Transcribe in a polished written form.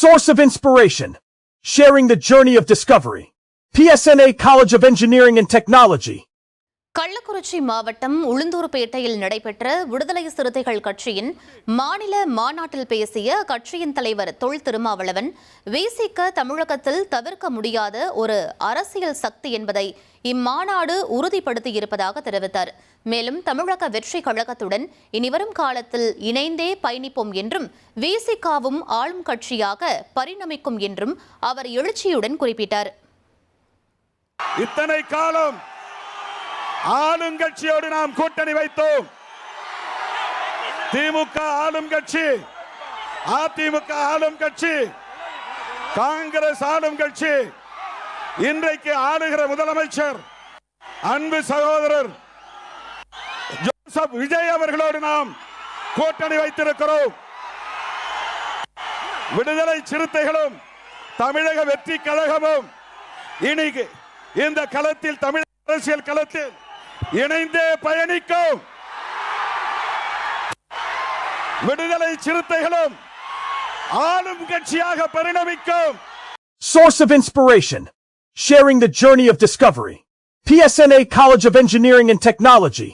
Source of inspiration. Sharing the journey of discovery. PSNA College of Engineering and Technology. Kallakurichi மாவட்டம் உளுந்தூர்பேட்டையில் நடைபெற்ற விடுதலை சிறுத்தைகள் கட்சியின் மாநில மாநாட்டில் பேசிய கட்சியின் தலைவர் தொல் திருமாவளவன், விசிக தமிழகத்தில் தவிர்க்க முடியாத ஒரு அரசியல் சக்தி என்பதை இம்மாநாடு உறுதிப்படுத்தியிருப்பதாக தெரிவித்தார். மேலும் தமிழக வெற்றி கழகத்துடன் இனிவரும் காலத்தில் இணைந்தே பயணிப்போம் என்றும் விசிகாவும் ஆளும் கட்சியாக பரிணமிக்கும் என்றும் அவர் எழுச்சியுடன் குறிப்பிட்டார். இத்தனை காலம் ஆளுங்கட்சியோடு நாம் கூட்டணி வைத்தோம். திமுக ஆளும் கட்சி, அதிமுக ஆளும் கட்சி, காங்கிரஸ் ஆளும் கட்சி, இன்றைக்கு ஆளுகிற முதலமைச்சர் அன்பு சகோதரர் ஜோசப் விஜய் அவர்களோடு நாம் கூட்டணி வைத்திருக்கிறோம். விடுதலை சிறுத்தைகளும் தமிழக வெற்றி கழகமும் இன்னைக்கு இந்த களத்தில், தமிழக அரசியல் களத்தில் இணைந்தே பயணிக்கும். விடுதலை சிறுத்தைகளும் ஆளும் கட்சியாக பரிணமிக்கும். Source of inspiration. Sharing the journey of discovery. PSNA College of Engineering and Technology.